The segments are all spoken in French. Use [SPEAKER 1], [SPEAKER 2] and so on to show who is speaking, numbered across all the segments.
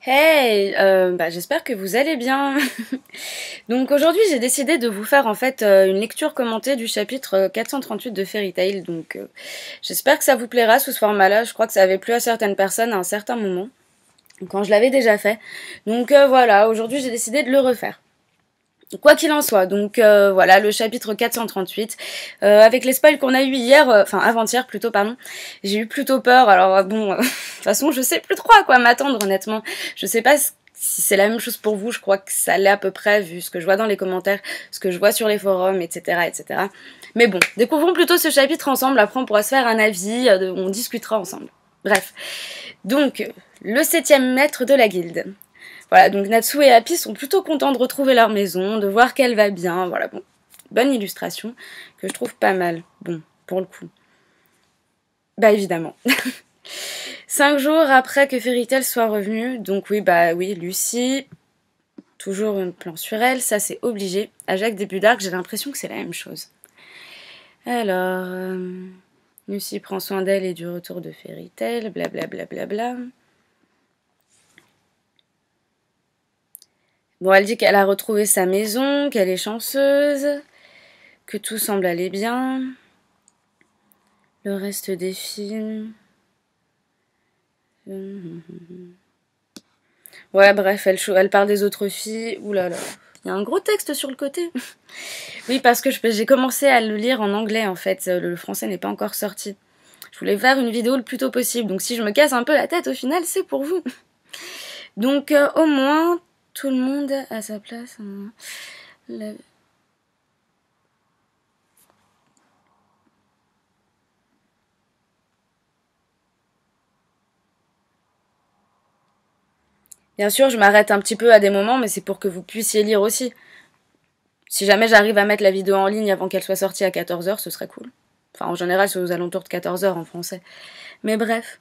[SPEAKER 1] Hey, j'espère que vous allez bien. Donc aujourd'hui j'ai décidé de vous faire en fait une lecture commentée du chapitre 438 de Fairy Tail. Donc j'espère que ça vous plaira sous ce format-là. Je crois que ça avait plu à certaines personnes à un certain moment, quand je l'avais déjà fait. Donc voilà, aujourd'hui j'ai décidé de le refaire. Quoi qu'il en soit, donc voilà le chapitre 438, avec les spoils qu'on a eu hier, enfin avant-hier plutôt, pardon, j'ai eu plutôt peur, alors bon, de toute façon je sais plus trop à quoi m'attendre honnêtement, je sais pas si c'est la même chose pour vous, je crois que ça l'est à peu près vu ce que je vois dans les commentaires, ce que je vois sur les forums, etc. etc. Mais bon, découvrons plutôt ce chapitre ensemble, après on pourra se faire un avis, on discutera ensemble. Bref, donc le 7e maître de la guilde. Voilà, donc Natsu et Happy sont plutôt contents de retrouver leur maison, de voir qu'elle va bien, voilà, bon. Bonne illustration, que je trouve pas mal, bon, pour le coup. Bah évidemment. 5 jours après que Fairy Tail soit revenue, donc oui, Lucy, toujours un plan sur elle, ça c'est obligé. À Jacques début d'arc, j'ai l'impression que c'est la même chose. Alors, Lucy prend soin d'elle et du retour de Fairy Tail, blablabla. Bon, elle dit qu'elle a retrouvé sa maison, qu'elle est chanceuse, que tout semble aller bien. Le reste des films... Ouais, bref, elle parle des autres filles. Ouh là là. Il y a un gros texte sur le côté. Oui, parce que j'ai commencé à le lire en anglais, en fait. Le français n'est pas encore sorti. Je voulais faire une vidéo le plus tôt possible. Donc si je me casse un peu la tête, au final, c'est pour vous. Donc au moins, tout le monde a sa place. Bien sûr, je m'arrête un petit peu à des moments, mais c'est pour que vous puissiez lire aussi. Si jamais j'arrive à mettre la vidéo en ligne avant qu'elle soit sortie à 14h, ce serait cool. Enfin, en général, c'est aux alentours de 14h en français. Mais bref.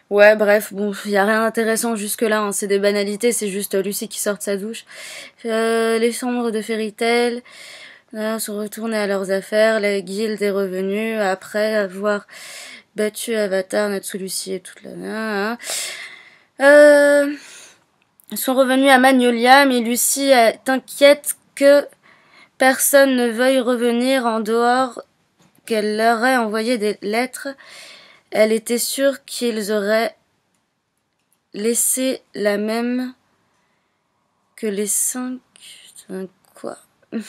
[SPEAKER 1] Ouais, bref, bon, y a rien d'intéressant jusque-là, hein. C'est des banalités, c'est juste Lucy qui sort de sa douche. Les chambres de Fairy Tail sont retournées à leurs affaires, la guilde est revenue après avoir battu Avatar, Natsu, Lucy et toute la... sont revenus à Magnolia, mais Lucy est inquiète que personne ne veuille revenir en dehors qu'elle leur ait envoyé des lettres. Elle était sûre qu'ils auraient laissé la même que les 5... Quoi? Je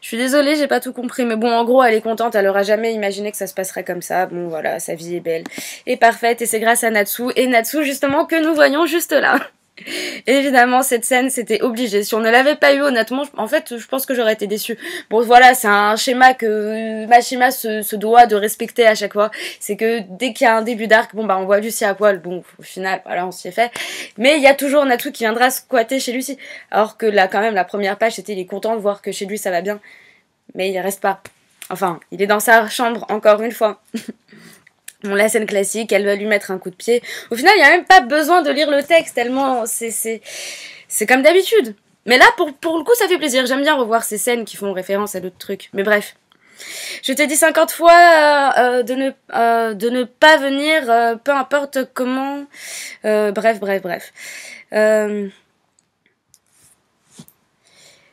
[SPEAKER 1] suis désolée, j'ai pas tout compris, mais bon, en gros, elle est contente, elle aura jamais imaginé que ça se passerait comme ça. Bon, voilà, sa vie est belle et parfaite, et c'est grâce à Natsu, et Natsu, justement, que nous voyons juste là. Évidemment, cette scène, c'était obligé. Si on ne l'avait pas eu, honnêtement, en fait, je pense que j'aurais été déçue. Bon, voilà, c'est un schéma que Mashima se doit de respecter à chaque fois. C'est que dès qu'il y a un début d'arc, bon, bah, on voit Lucy à poil. Bon, au final, voilà, on s'y est fait. Mais il y a toujours Natsu qui viendra squatter chez Lucy. Alors que là, quand même, la première page, c'était, il est content de voir que chez lui, ça va bien. Mais il reste pas. Enfin, il est dans sa chambre, encore une fois. Bon, la scène classique, elle va lui mettre un coup de pied. Au final, il n'y a même pas besoin de lire le texte, tellement c'est comme d'habitude. Mais là, pour le coup, ça fait plaisir. J'aime bien revoir ces scènes qui font référence à d'autres trucs. Mais bref. Je t'ai dit 50 fois de ne pas venir, peu importe comment. Bref.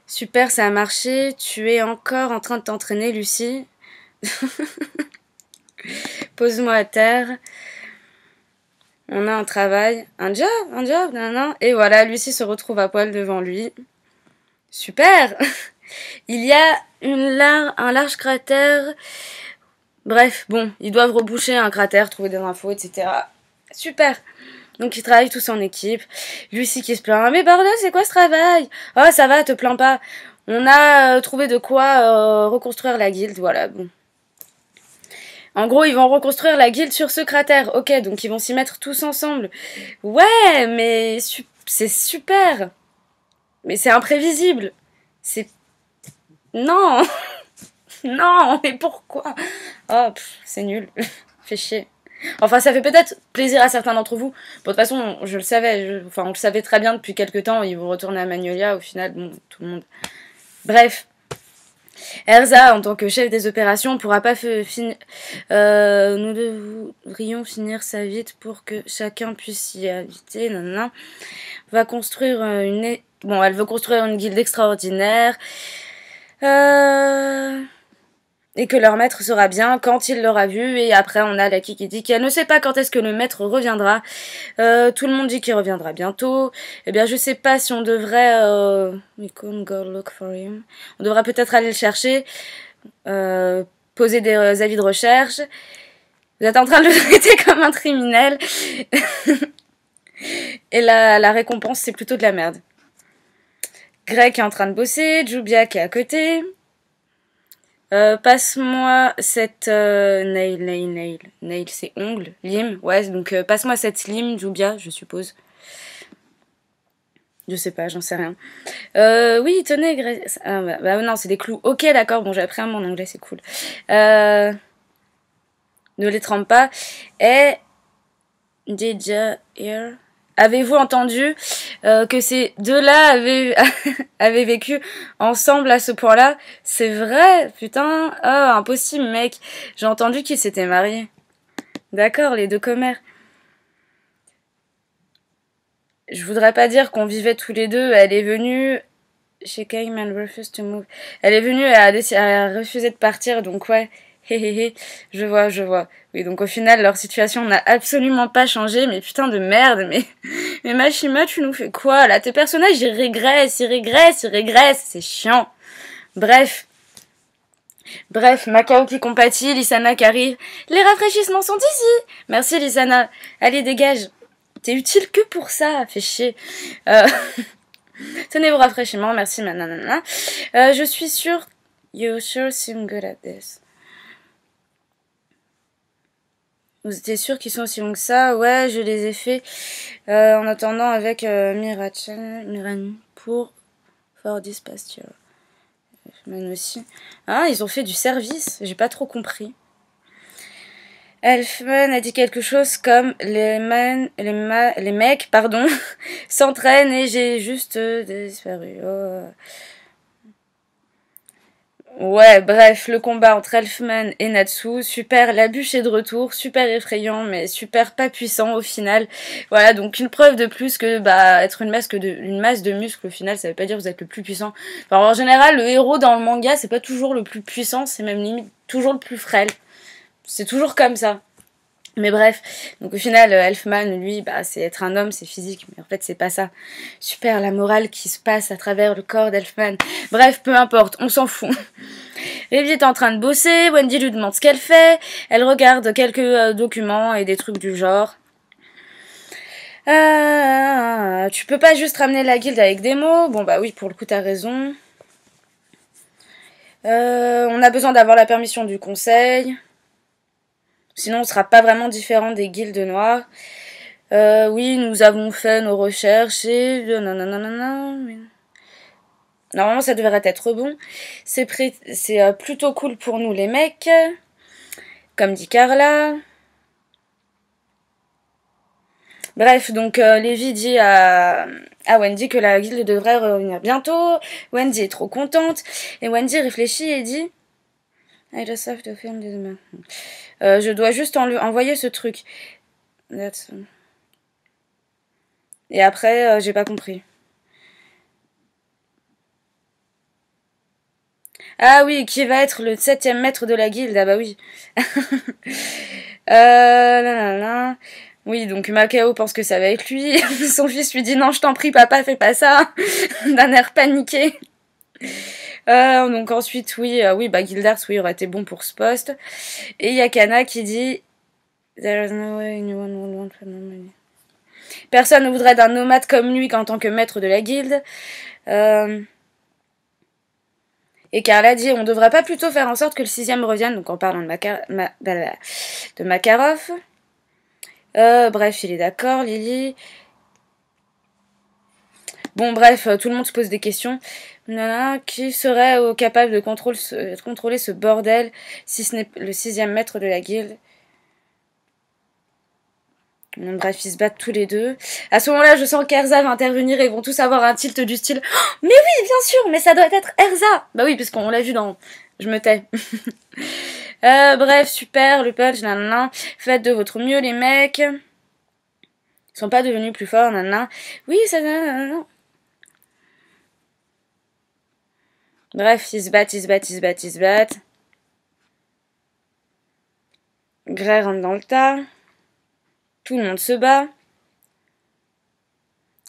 [SPEAKER 1] Super, ça a marché. Tu es encore en train de t'entraîner, Lucy. Pose-moi à terre. On a un travail, un job, nan. Et voilà, Lucy se retrouve à poil devant lui. Super. Il y a un large cratère. Bref, bon, ils doivent reboucher un cratère, trouver des infos, etc. Super. Donc ils travaillent tous en équipe. Lucy qui se plaint. Mais bordel, c'est quoi ce travail? Oh, ça va, te plains pas. On a trouvé de quoi reconstruire la guilde, voilà, bon. En gros, ils vont reconstruire la guilde sur ce cratère. Ok, donc ils vont s'y mettre tous ensemble. Ouais, mais c'est super. Mais c'est imprévisible. C'est... Non. Non, mais pourquoi? Oh, c'est nul. Fait chier. Enfin, ça fait peut-être plaisir à certains d'entre vous. Bon, de toute façon, je le savais. Enfin, on le savait très bien depuis quelques temps. Ils vont retourner à Magnolia. Au final, bon, tout le monde... Bref. Erza, en tant que chef des opérations, pourra pas finir... nous devrions finir ça vite pour que chacun puisse y habiter. Nanana. Va construire une... Bon, elle veut construire une guilde extraordinaire. Et que leur maître sera bien quand il l'aura vu. Et après, on a Laki qui dit qu'elle ne sait pas quand est-ce que le maître reviendra. Tout le monde dit qu'il reviendra bientôt. Eh bien, je sais pas si on devrait... We can go look for him. On devrait peut-être aller le chercher. Poser des avis de recherche. Vous êtes en train de le traiter comme un criminel. Et la récompense, c'est plutôt de la merde. Greg est en train de bosser. Jubia qui est à côté. Passe-moi cette nail, c'est ongle, lime, ouais, donc passe-moi cette lime, Jubia, je suppose. Je sais pas, j'en sais rien. Oui, tenez, bah non, c'est des clous. Ok, d'accord, bon, j'ai appris un mot en anglais, c'est cool. Ne les trempe pas. Et did you hear? Avez-vous entendu que ces deux-là avaient vécu ensemble à ce point-là? C'est vrai, putain. Oh, impossible, mec. J'ai entendu qu'ils s'étaient mariés. D'accord, les deux commères. Je voudrais pas dire qu'on vivait tous les deux. Elle est venue... She came and refused to move. Elle est venue et a refusé de partir, donc ouais. Je vois. Oui, donc au final, leur situation n'a absolument pas changé, mais putain de merde, mais Mashima, tu nous fais quoi, là? Tes personnages, ils régressent, c'est chiant. Bref, Macao qui compatit, Lisana qui arrive. Les rafraîchissements sont ici. Merci, Lisana. Allez, dégage. T'es utile que pour ça, fais chier. Tenez vos rafraîchissements, merci, nanana. Je suis sûre... You sure seem good at this. Vous étiez sûr qu'ils sont aussi longs que ça? Ouais, je les ai fait en attendant avec Mirani pour For This Pasture. Elfman aussi. Ah, ils ont fait du service, j'ai pas trop compris. Elfman a dit quelque chose comme les mecs, pardon, s'entraînent et j'ai juste disparu. Oh. Ouais, bref, le combat entre Elfman et Natsu, super, la bûche est de retour, super effrayant, mais super pas puissant au final. Voilà, donc une preuve de plus que bah être une masse de muscles, au final, ça veut pas dire que vous êtes le plus puissant. Enfin, en général, le héros dans le manga, c'est pas toujours le plus puissant, c'est même limite toujours le plus frêle. C'est toujours comme ça. Mais bref, donc au final, Elfman, lui, bah, c'est être un homme, c'est physique, mais en fait, c'est pas ça. Super, la morale qui se passe à travers le corps d'Elfman. Bref, peu importe, on s'en fout. Evie est en train de bosser, Wendy lui demande ce qu'elle fait, elle regarde quelques documents et des trucs du genre. Tu peux pas juste ramener la guilde avec des mots? Bon bah oui, pour le coup, t'as raison. On a besoin d'avoir la permission du conseil. Sinon, on sera pas vraiment différent des guildes noires. Oui, nous avons fait nos recherches et... Normalement, ça devrait être bon. C'est plutôt cool pour nous, les mecs. Comme dit Carla. Bref, donc Levi dit à Wendy que la guilde devrait revenir bientôt. Wendy est trop contente. Et Wendy réfléchit et dit... I just have to film this man. Je dois juste envoyer ce truc. Et après, j'ai pas compris. Ah oui, qui va être le 7e maître de la guilde? Ah bah oui. Nanana. Oui, donc Macao pense que ça va être lui. Son fils lui dit non, je t'en prie, papa, fais pas ça. D'un air paniqué. Donc ensuite, oui, bah Gildars, oui, aurait été bon pour ce poste. Et il y a Kana qui dit There is no way anyone would want for no money. Personne ne voudrait d'un nomade comme lui qu'en tant que maître de la guilde. Et Carla dit on devrait pas plutôt faire en sorte que le 6e revienne, donc en parlant de Makarov. Bref, il est d'accord, Lily. Bon, bref, tout le monde se pose des questions. Qui serait capable de contrôler ce bordel si ce n'est le 6e maître de la guilde? Bon, bref, ils se battent tous les deux. À ce moment-là, je sens qu'Erza va intervenir et ils vont tous avoir un tilt du style oh, mais oui, bien sûr, mais ça doit être Erza. Bah oui, parce qu'on l'a vu dans... Je me tais. Bref, super, le punch, nanana. Faites de votre mieux, les mecs. Ils sont pas devenus plus forts, nanana. Oui, ça... Nanana. Bref, ils se battent, ils se battent, ils se battent, ils se battent. Grey rentre dans le tas. Tout le monde se bat.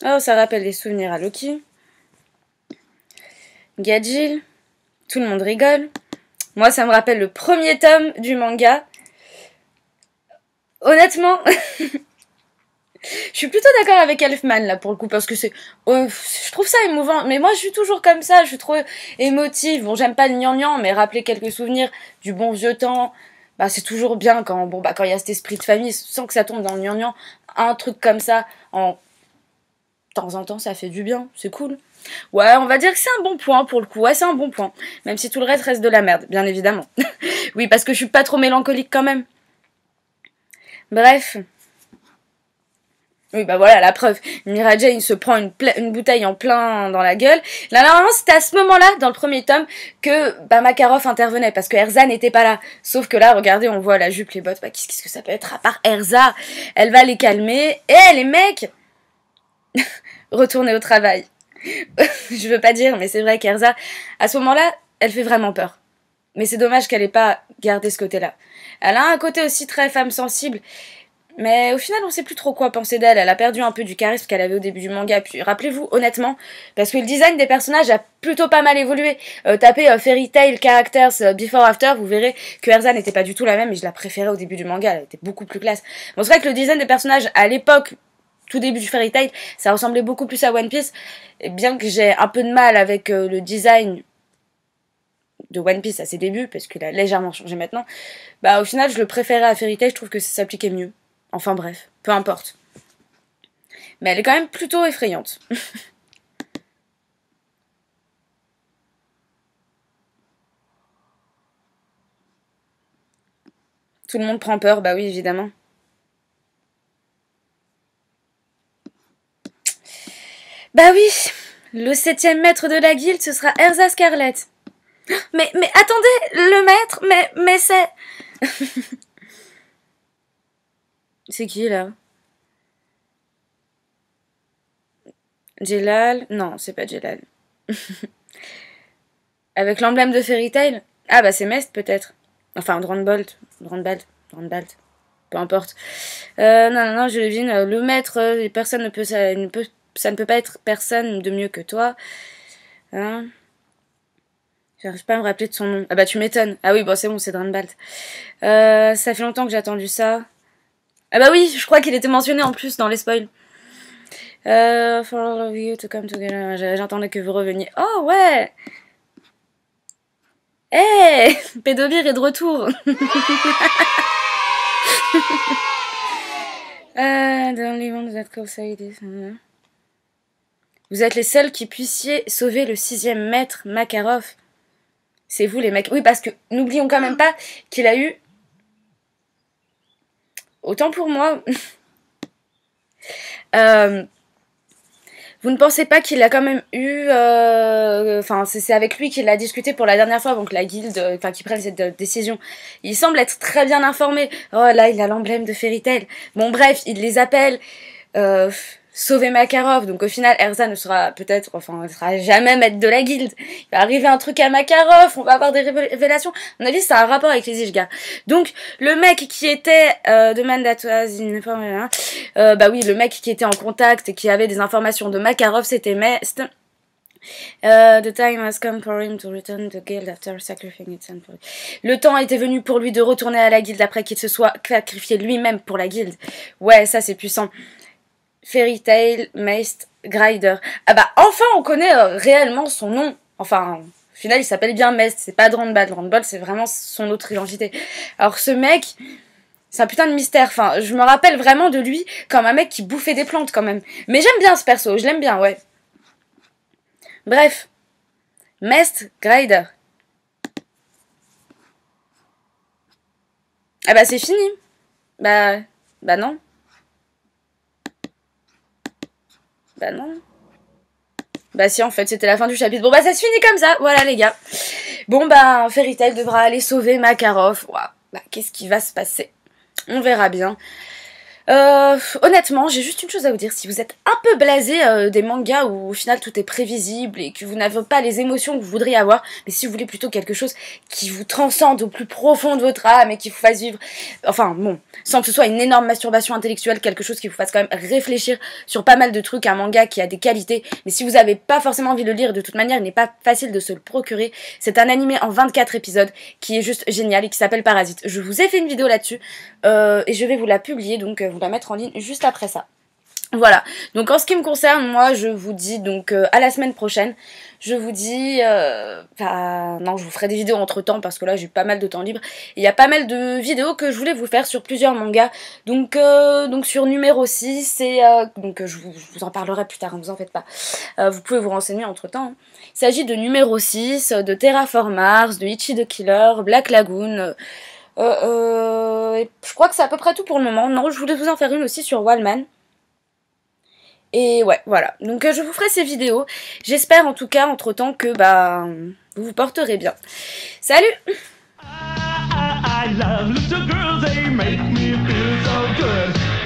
[SPEAKER 1] Oh, ça rappelle des souvenirs à Loki. Gadjil. Tout le monde rigole. Moi, ça me rappelle le premier tome du manga. Honnêtement, je suis plutôt d'accord avec Elfman, là, pour le coup, parce que c'est... je trouve ça émouvant. Mais moi, je suis toujours comme ça, je suis trop émotive. Bon, j'aime pas le gnangnan, mais rappeler quelques souvenirs du bon vieux temps, bah, c'est toujours bien quand bon, bah, quand il y a cet esprit de famille, sans que ça tombe dans le gnangnan. Un truc comme ça, en temps en temps, ça fait du bien, c'est cool. Ouais, on va dire que c'est un bon point pour le coup. Ouais, c'est un bon point. Même si tout le reste reste de la merde, bien évidemment. Oui, parce que je suis pas trop mélancolique quand même. Bref. Oui, bah voilà, la preuve. Mira Jane se prend une bouteille en plein dans la gueule. Là, normalement, c'était à ce moment-là, dans le premier tome, que bah, Makarov intervenait, parce que Erza n'était pas là. Sauf que là, regardez, on voit la jupe, les bottes. Bah, qu'est-ce que ça peut être à part Erza? Elle va les calmer. Eh, les mecs! Retournez au travail. Je veux pas dire, mais c'est vrai qu'Erza, à ce moment-là, elle fait vraiment peur. Mais c'est dommage qu'elle ait pas gardé ce côté-là. Elle a un côté aussi très femme sensible, mais au final, on sait plus trop quoi penser d'elle. Elle a perdu un peu du charisme qu'elle avait au début du manga. Puis rappelez-vous, honnêtement, parce que le design des personnages a plutôt pas mal évolué. Tapez Fairy Tail Characters Before After, vous verrez que Erza n'était pas du tout la même et je la préférais au début du manga. Elle était beaucoup plus classe. Bon, c'est vrai que le design des personnages à l'époque, tout début du Fairy Tail, ça ressemblait beaucoup plus à One Piece. Et bien que j'ai un peu de mal avec le design de One Piece à ses débuts, parce qu'il a légèrement changé maintenant, bah au final je le préférais à Fairy Tail, je trouve que ça s'appliquait mieux. Enfin bref, peu importe. Mais elle est quand même plutôt effrayante. Tout le monde prend peur, bah oui évidemment. Bah oui, le 7e maître de la guilde, ce sera Erza Scarlet. Mais attendez, le maître, mais c'est... C'est qui là? Jelal? Non, c'est pas Jelal. Avec l'emblème de Fairy Tail? Ah bah c'est Mest peut-être. Enfin, Drandbolt. Drandbalt. Peu importe. Non, je devine. Le maître, personne ne peut, ça ne peut pas être personne de mieux que toi. Hein? J'arrive pas à me rappeler de son nom. Ah bah tu m'étonnes. Ah oui, bon c'est bon, c'est Drandbalt. Ça fait longtemps que j'ai attendu ça. Ah bah oui, je crois qu'il était mentionné en plus dans les spoils. For all of you to come together. J'attendais que vous reveniez. Oh ouais! Eh hey, Pédovir est de retour. The only one that could say this. Vous êtes les seuls qui puissiez sauver le 6e maître, Makarov. C'est vous les mecs. Oui, parce que n'oublions quand même pas qu'il a eu... Autant pour moi... Vous ne pensez pas qu'il a quand même eu... Enfin, c'est avec lui qu'il a discuté pour la dernière fois, donc la guilde, enfin, qui prenne cette décision. Il semble être très bien informé. Oh là, il a l'emblème de Fairy Tail. Bon, bref, il les appelle. Sauver Makarov. Donc au final, Erza ne sera peut-être... Enfin, ne sera jamais maître de la guilde. Il va arriver un truc à Makarov, on va avoir des révélations. À mon avis, ça a un rapport avec les Ishga. Donc, le mec qui était... demande à toi... bah oui, le mec qui était en contact et qui avait des informations de Makarov, c'était Mest. The time has come for him to return to the guild after sacrificing its son. Le temps était venu pour lui de retourner à la guilde après qu'il se soit sacrifié lui-même pour la guilde. Ouais, ça c'est puissant. Fairy Tail, Mest, Grider. Ah bah enfin on connaît réellement son nom. Enfin, au final il s'appelle bien Mest, c'est pas Drandbalt. Drandbalt c'est vraiment son autre identité. Alors ce mec, c'est un putain de mystère. Enfin, je me rappelle vraiment de lui comme un mec qui bouffait des plantes quand même. Mais j'aime bien ce perso, je l'aime bien, ouais. Bref. Mest, Grider. Ah bah c'est fini. Bah non. Bah non. Bah si, en fait, c'était la fin du chapitre. Bon bah ça se finit comme ça, voilà les gars. Bon bah Fairy Tail devra aller sauver Makarov. Waouh, bah qu'est-ce qui va se passer? On verra bien. Honnêtement, j'ai juste une chose à vous dire. Si vous êtes un peu blasé des mangas où au final tout est prévisible et que vous n'avez pas les émotions que vous voudriez avoir, mais si vous voulez plutôt quelque chose qui vous transcende au plus profond de votre âme et qui vous fasse vivre, enfin bon, sans que ce soit une énorme masturbation intellectuelle, quelque chose qui vous fasse quand même réfléchir sur pas mal de trucs, un manga qui a des qualités, mais si vous n'avez pas forcément envie de le lire, de toute manière il n'est pas facile de se le procurer. C'est un animé en 24 épisodes qui est juste génial et qui s'appelle Parasite. Je vous ai fait une vidéo là-dessus et je vais vous la publier, donc vous la mettre en ligne juste après ça. Voilà, donc en ce qui me concerne, moi je vous dis donc à la semaine prochaine. Je vous dis, non, je vous ferai des vidéos entre temps parce que là j'ai pas mal de temps libre. Il y a pas mal de vidéos que je voulais vous faire sur plusieurs mangas. Donc sur numéro 6, et je vous en parlerai plus tard, ne vous en faites pas. Vous pouvez vous renseigner entre temps. Hein. Il s'agit de numéro 6, de Terraform Mars, de Ichi the Killer, Black Lagoon. Et je crois que c'est à peu près tout pour le moment. Non, je voulais vous en faire une aussi sur Wallman. Et ouais, voilà. Donc je vous ferai ces vidéos. J'espère en tout cas, entre-temps, que vous vous porterez bien. Salut! I love little girls, they make me feel so good.